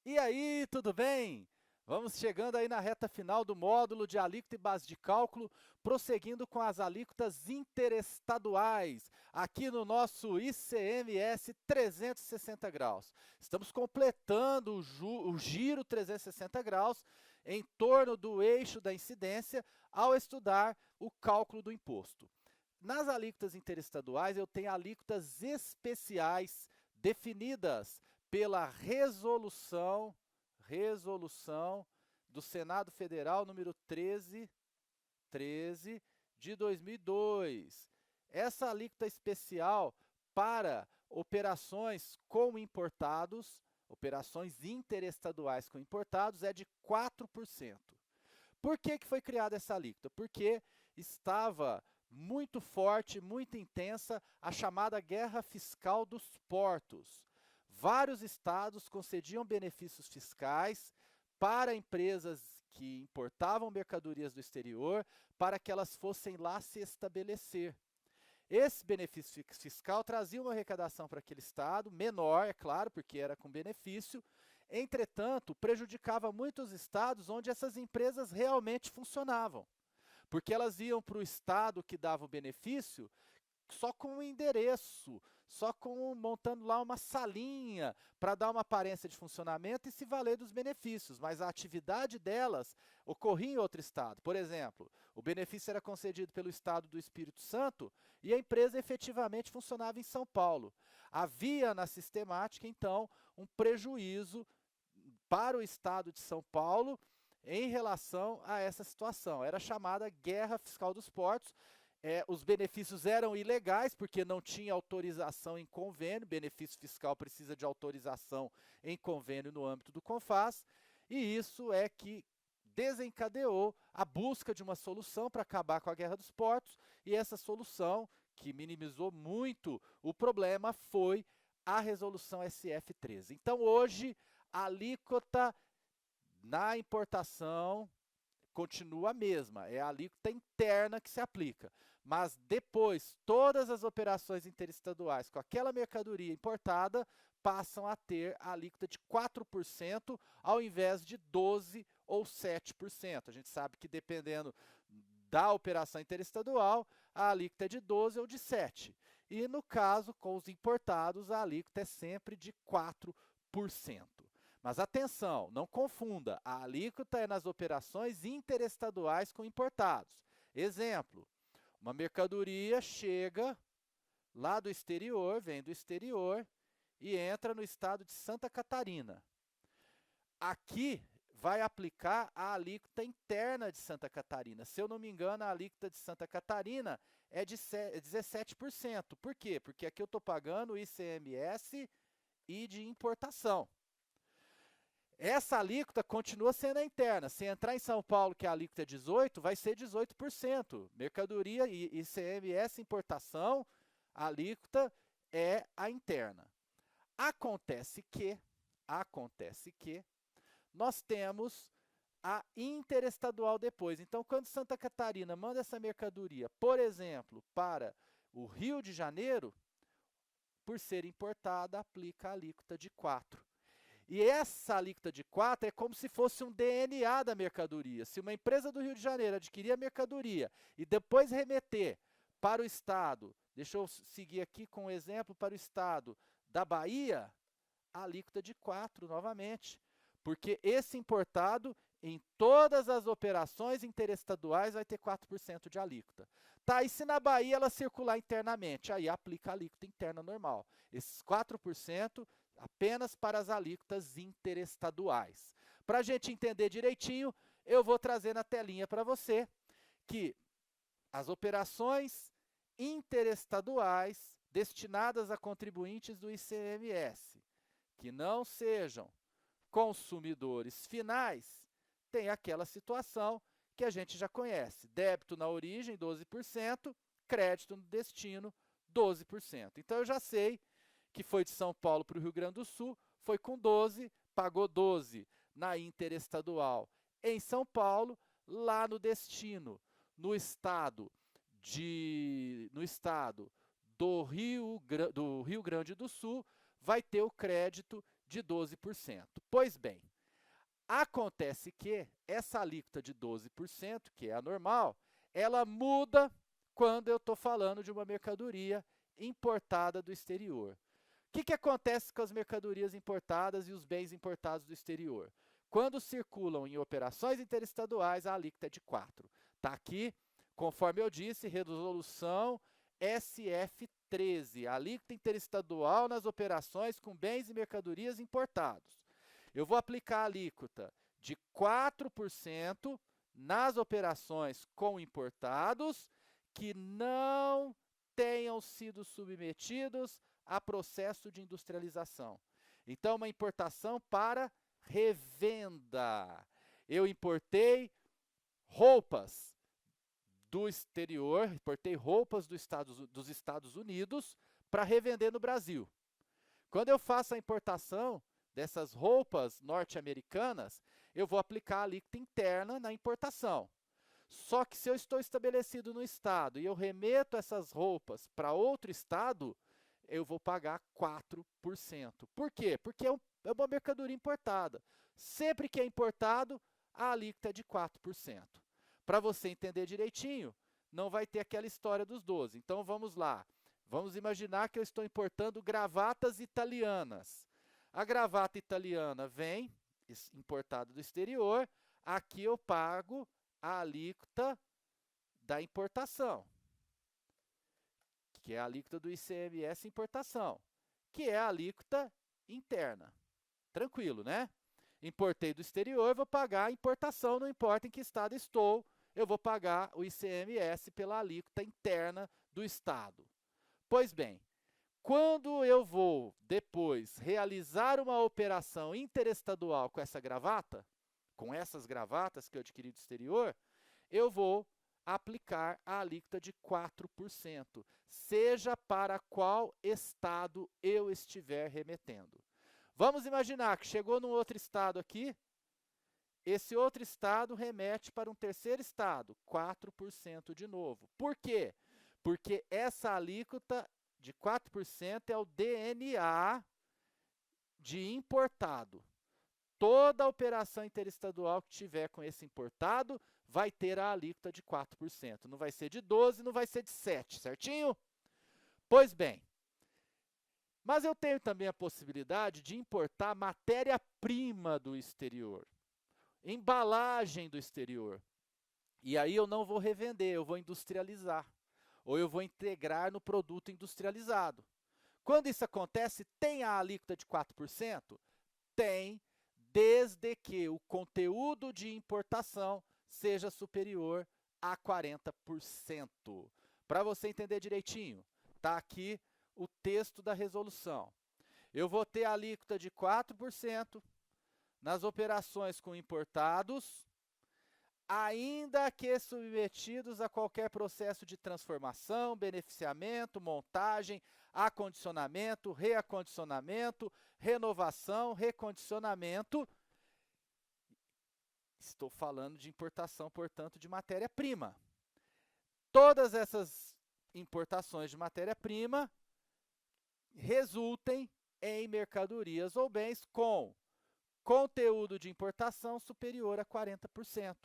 E aí, tudo bem? Vamos chegando aí na reta final do módulo de alíquota e base de cálculo, prosseguindo com as alíquotas interestaduais, aqui no nosso ICMS 360 graus. Estamos completando o giro 360 graus em torno do eixo da incidência ao estudar o cálculo do imposto. Nas alíquotas interestaduais, eu tenho alíquotas especiais definidas pela resolução do Senado Federal número 13 de 2002. Essa alíquota especial para operações com importados, operações interestaduais com importados, é de 4%. Por que foi criada essa alíquota? Porque estava muito forte, muito intensa, a chamada guerra fiscal dos portos. Vários estados concediam benefícios fiscais para empresas que importavam mercadorias do exterior, para que elas fossem lá se estabelecer. Esse benefício fiscal trazia uma arrecadação para aquele estado, menor, é claro, porque era com benefício, entretanto, prejudicava muitos estados onde essas empresas realmente funcionavam, porque elas iam para o estado que dava o benefício só com um endereço, só com montando lá uma salinha para dar uma aparência de funcionamento e se valer dos benefícios, mas a atividade delas ocorria em outro estado. Por exemplo, o benefício era concedido pelo estado do Espírito Santo e a empresa efetivamente funcionava em São Paulo. Havia na sistemática, então, um prejuízo para o estado de São Paulo em relação a essa situação. Era chamada guerra fiscal dos portos. Os benefícios eram ilegais porque não tinha autorização em convênio, benefício fiscal precisa de autorização em convênio no âmbito do CONFAS, e isso é que desencadeou a busca de uma solução para acabar com a guerra dos portos, e essa solução, que minimizou muito o problema, foi a resolução SF13. Então, hoje, a alíquota na importação continua a mesma, é a alíquota interna que se aplica. Mas depois, todas as operações interestaduais com aquela mercadoria importada passam a ter a alíquota de 4% ao invés de 12% ou 7%. A gente sabe que dependendo da operação interestadual, a alíquota é de 12% ou de 7%. E no caso, com os importados, a alíquota é sempre de 4%. Mas atenção, não confunda, a alíquota é nas operações interestaduais com importados. Exemplo, uma mercadoria chega lá do exterior, vem do exterior e entra no estado de Santa Catarina. Aqui vai aplicar a alíquota interna de Santa Catarina. Se eu não me engano, a alíquota de Santa Catarina é de 17%. Por quê? Porque aqui eu estou pagando ICMS e de importação. Essa alíquota continua sendo a interna. Se entrar em São Paulo, que a alíquota é 18%, vai ser 18%. Mercadoria e ICMS, importação, a alíquota é a interna. Acontece que nós temos a interestadual depois. Então, quando Santa Catarina manda essa mercadoria, por exemplo, para o Rio de Janeiro, por ser importada, aplica a alíquota de 4%. E essa alíquota de 4 é como se fosse um DNA da mercadoria. Se uma empresa do Rio de Janeiro adquirir a mercadoria e depois remeter para o estado, deixa eu seguir aqui com um exemplo para o estado da Bahia, a alíquota de 4 novamente. Porque esse importado, em todas as operações interestaduais, vai ter 4% de alíquota. Tá, e se na Bahia ela circular internamente? Aí aplica a alíquota interna normal. Esses 4% apenas para as alíquotas interestaduais. Para a gente entender direitinho, eu vou trazer na telinha para você que as operações interestaduais destinadas a contribuintes do ICMS, que não sejam consumidores finais, tem aquela situação que a gente já conhece. Débito na origem, 12%, crédito no destino, 12%. Então, eu já sei que foi de São Paulo para o Rio Grande do Sul, foi com 12, pagou 12 na interestadual em São Paulo, lá no destino, no estado do Rio Grande do Sul, vai ter o crédito de 12%. Pois bem, acontece que essa alíquota de 12%, que é a normal, ela muda quando eu estou falando de uma mercadoria importada do exterior. O que acontece com as mercadorias importadas e os bens importados do exterior? Quando circulam em operações interestaduais, a alíquota é de 4%. Está aqui, conforme eu disse, resolução SF13, alíquota interestadual nas operações com bens e mercadorias importados. Eu vou aplicar a alíquota de 4% nas operações com importados que não tenham sido submetidos a processo de industrialização. Então, uma importação para revenda. Eu importei roupas do exterior, importei roupas dos Estados Unidos para revender no Brasil. Quando eu faço a importação dessas roupas norte-americanas, eu vou aplicar a alíquota interna na importação. Só que se eu estou estabelecido no estado e eu remeto essas roupas para outro estado, eu vou pagar 4%. Por quê? Porque é uma mercadoria importada. Sempre que é importado, a alíquota é de 4%. Para você entender direitinho, não vai ter aquela história dos 12%. Então vamos lá. Vamos imaginar que eu estou importando gravatas italianas. A gravata italiana vem, importada do exterior, aqui eu pago a alíquota da importação, que é a alíquota do ICMS importação, que é a alíquota interna. Tranquilo, né? Importei do exterior, vou pagar a importação, não importa em que estado estou, eu vou pagar o ICMS pela alíquota interna do estado. Pois bem, quando eu vou depois realizar uma operação interestadual com essa gravata, com essas gravatas que eu adquiri do exterior, eu vou aplicar a alíquota de 4%, seja para qual estado eu estiver remetendo. Vamos imaginar que chegou num outro estado aqui, esse outro estado remete para um terceiro estado, 4% de novo. Por quê? Porque essa alíquota de 4% é o DNA de importado. Toda operação interestadual que tiver com esse importado vai ter a alíquota de 4%. Não vai ser de 12%, não vai ser de 7%, certinho? Pois bem, mas eu tenho também a possibilidade de importar matéria-prima do exterior, embalagem do exterior. E aí eu não vou revender, eu vou industrializar, ou eu vou integrar no produto industrializado. Quando isso acontece, tem a alíquota de 4%? Tem, desde que o conteúdo de importação seja superior a 40%. Para você entender direitinho, está aqui o texto da resolução. Eu vou ter a alíquota de 4% nas operações com importados, ainda que submetidos a qualquer processo de transformação, beneficiamento, montagem, acondicionamento, reacondicionamento, renovação, recondicionamento. Estou falando de importação, portanto, de matéria-prima. Todas essas importações de matéria-prima resultem em mercadorias ou bens com conteúdo de importação superior a 40%.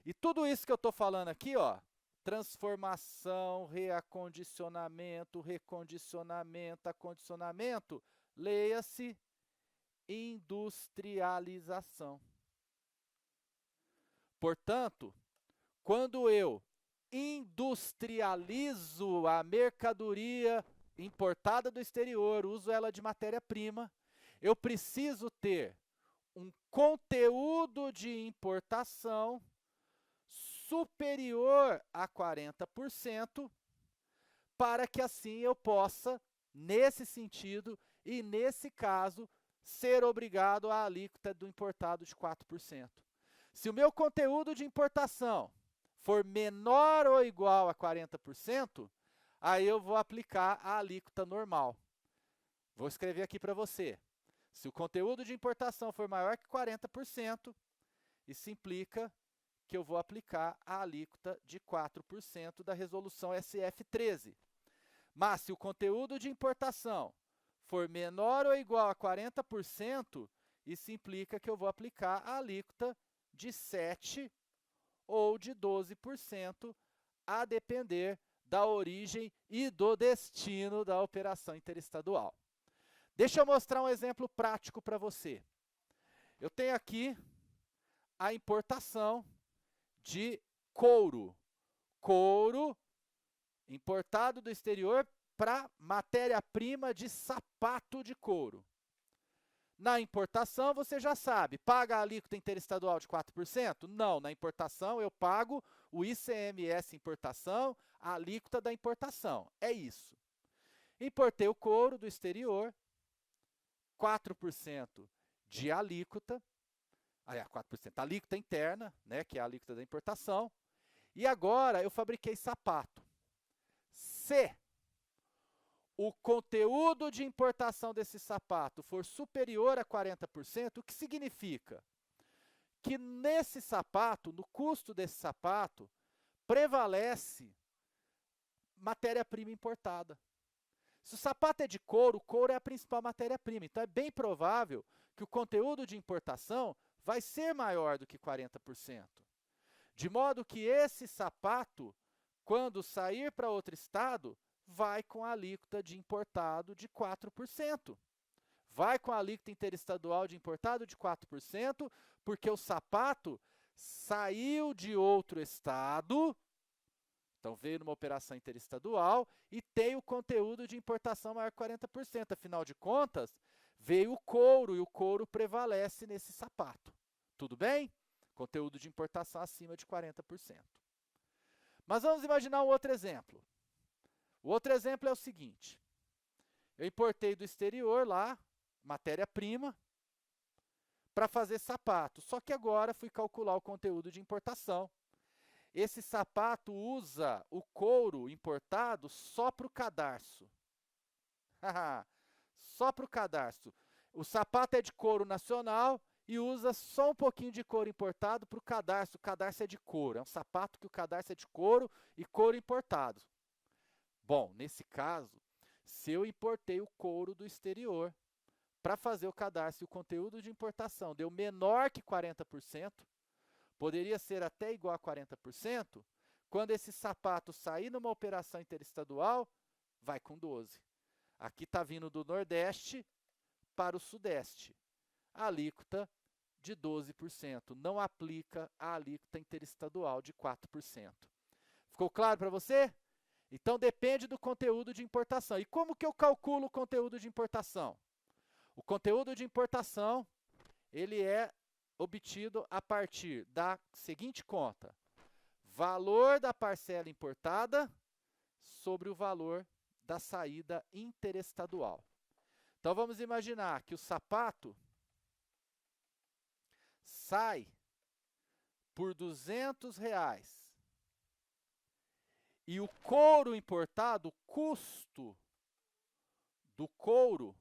E tudo isso que eu estou falando aqui, ó, transformação, reacondicionamento, recondicionamento, acondicionamento, leia-se industrialização. Portanto, quando eu industrializo a mercadoria importada do exterior, uso ela de matéria-prima, eu preciso ter um conteúdo de importação superior a 40%, para que assim eu possa, nesse sentido e nesse caso, ser obrigado à alíquota do importado de 4%. Se o meu conteúdo de importação for menor ou igual a 40%, aí eu vou aplicar a alíquota normal. Vou escrever aqui para você. Se o conteúdo de importação for maior que 40%, isso implica que eu vou aplicar a alíquota de 4% da resolução SF13. Mas se o conteúdo de importação for menor ou igual a 40%, isso implica que eu vou aplicar a alíquota de 7% ou de 12%, a depender da origem e do destino da operação interestadual. Deixa eu mostrar um exemplo prático para você. Eu tenho aqui a importação de couro. Couro importado do exterior para matéria-prima de sapato de couro. Na importação, você já sabe, paga a alíquota interestadual de 4%? Não, na importação eu pago o ICMS importação, a alíquota da importação. É isso. Importei o couro do exterior, 4% de alíquota, 4% alíquota interna, né, que é a alíquota da importação, e agora eu fabriquei sapato. Se o conteúdo de importação desse sapato for superior a 40%, o que significa? Que nesse sapato, no custo desse sapato, prevalece matéria-prima importada. Se o sapato é de couro, o couro é a principal matéria-prima. Então é bem provável que o conteúdo de importação vai ser maior do que 40%. De modo que esse sapato, quando sair para outro estado, vai com a alíquota de importado de 4%. Vai com a alíquota interestadual de importado de 4%, porque o sapato saiu de outro estado, então veio numa operação interestadual e tem o conteúdo de importação maior que 40%. Afinal de contas, veio o couro e o couro prevalece nesse sapato. Tudo bem? Conteúdo de importação acima de 40%. Mas vamos imaginar um outro exemplo. O outro exemplo é o seguinte. Eu importei do exterior lá, matéria-prima, para fazer sapato. Só que agora fui calcular o conteúdo de importação. Esse sapato usa o couro importado só para o cadarço. Só para o cadarço. O sapato é de couro nacional e usa só um pouquinho de couro importado para o cadarço. O cadarço é de couro. É um sapato que o cadarço é de couro e couro importado. Bom, nesse caso, se eu importei o couro do exterior para fazer o cadarço e o conteúdo de importação deu menor que 40%, poderia ser até igual a 40%, quando esse sapato sair numa operação interestadual, vai com 12%. Aqui está vindo do Nordeste para o Sudeste. A alíquota de 12%. Não aplica a alíquota interestadual de 4%. Ficou claro para você? Então depende do conteúdo de importação. E como que eu calculo o conteúdo de importação? O conteúdo de importação, ele é obtido a partir da seguinte conta: valor da parcela importada sobre o valor da saída interestadual. Então vamos imaginar que o sapato sai por R$200 e o couro importado, o custo do couro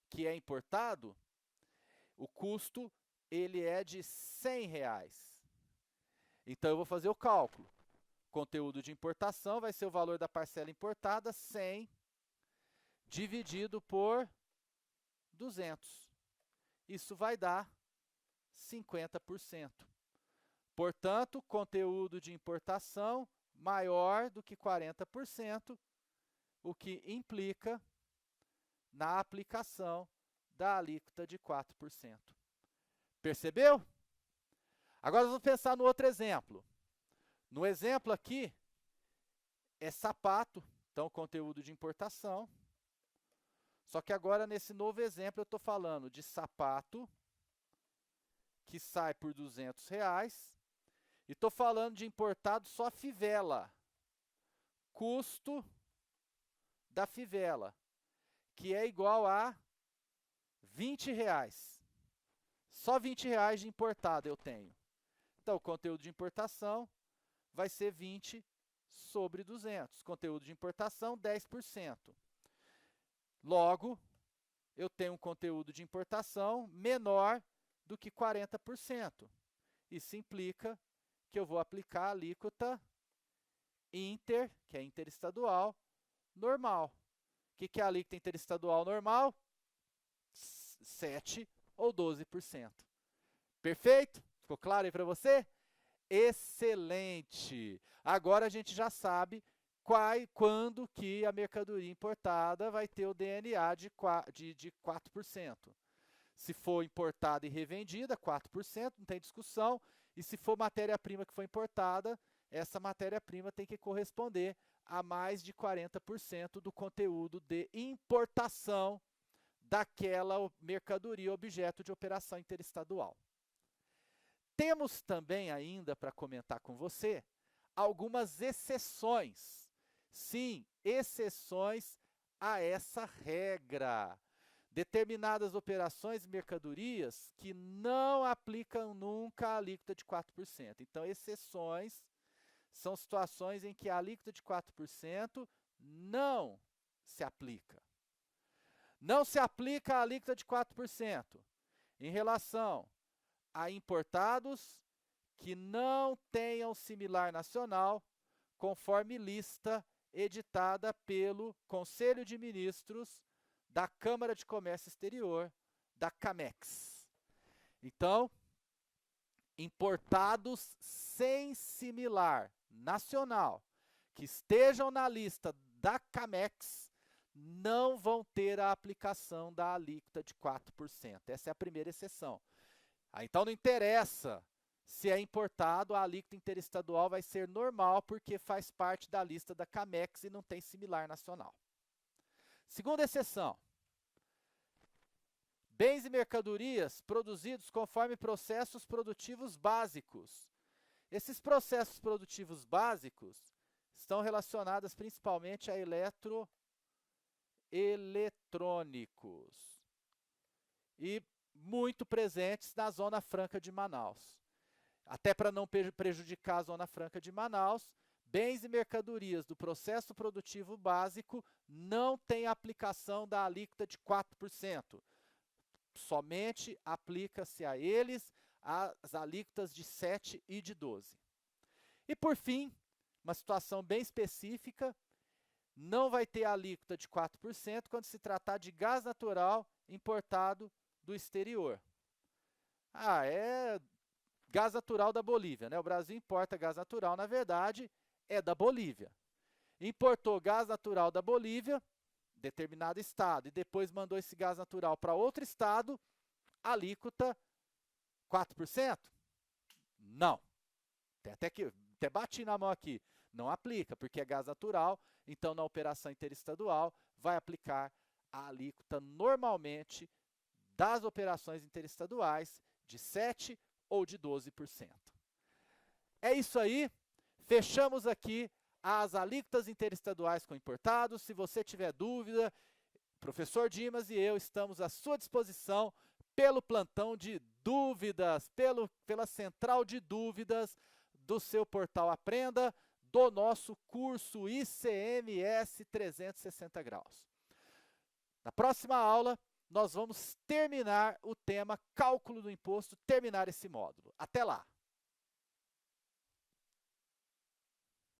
que é importado, o custo ele é de R$100. Então eu vou fazer o cálculo. Conteúdo de importação vai ser o valor da parcela importada, 100 dividido por 200. Isso vai dar 50%. Portanto, conteúdo de importação maior do que 40%, o que implica na aplicação da alíquota de 4%. Percebeu? Agora vamos pensar no outro exemplo. No exemplo aqui, é sapato, então conteúdo de importação. Só que agora, nesse novo exemplo, eu estou falando de sapato que sai por R$200 e estou falando de importado só fivela. Custo da fivela, que é igual a R$20. Só R$20 de importado eu tenho. Então, o conteúdo de importação vai ser 20 sobre 200. Conteúdo de importação, 10%. Logo, eu tenho um conteúdo de importação menor do que 40%. Isso implica que eu vou aplicar a alíquota inter, que é interestadual, normal, O que é a alíquota interestadual normal? 7 ou 12%. Perfeito? Ficou claro aí para você? Excelente! Agora a gente já sabe quando que a mercadoria importada vai ter o DNA de 4%. Se for importada e revendida, 4%, não tem discussão. E se for matéria-prima que foi importada, essa matéria-prima tem que corresponder a mais de 40% do conteúdo de importação daquela mercadoria objeto de operação interestadual. Temos também ainda para comentar com você algumas exceções. Sim, exceções a essa regra. Determinadas operações e mercadorias que não aplicam nunca a alíquota de 4%. Então, exceções são situações em que a alíquota de 4% não se aplica. Não se aplica a alíquota de 4% em relação a importados que não tenham similar nacional, conforme lista editada pelo Conselho de Ministros da Câmara de Comércio Exterior, da CAMEX. Então, importados sem similar nacional, que estejam na lista da CAMEX, não vão ter a aplicação da alíquota de 4%. Essa é a primeira exceção. Então não interessa se é importado, a alíquota interestadual vai ser normal porque faz parte da lista da CAMEX e não tem similar nacional. Segunda exceção. Bens e mercadorias produzidos conforme processos produtivos básicos. Esses processos produtivos básicos estão relacionados principalmente a eletrônicos e muito presentes na Zona Franca de Manaus. Até para não prejudicar a Zona Franca de Manaus, bens e mercadorias do processo produtivo básico não têm aplicação da alíquota de 4%. Somente aplica-se a eles as alíquotas de 7% e de 12%. E por fim, uma situação bem específica, não vai ter alíquota de 4% quando se tratar de gás natural importado do exterior. É gás natural da Bolívia, né? O Brasil importa gás natural, na verdade, é da Bolívia. Importou gás natural da Bolívia, determinado estado, e depois mandou esse gás natural para outro estado, alíquota 4%? Não. Até bati na mão aqui. Não aplica, porque é gás natural, então na operação interestadual vai aplicar a alíquota normalmente das operações interestaduais de 7% ou de 12%. É isso aí, fechamos aqui as alíquotas interestaduais com importados. Se você tiver dúvida, o professor Dimas e eu estamos à sua disposição pelo plantão de dúvidas, pela central de dúvidas do seu portal Aprenda, do nosso curso ICMS 360 graus. Na próxima aula, nós vamos terminar o tema cálculo do imposto, terminar esse módulo. Até lá!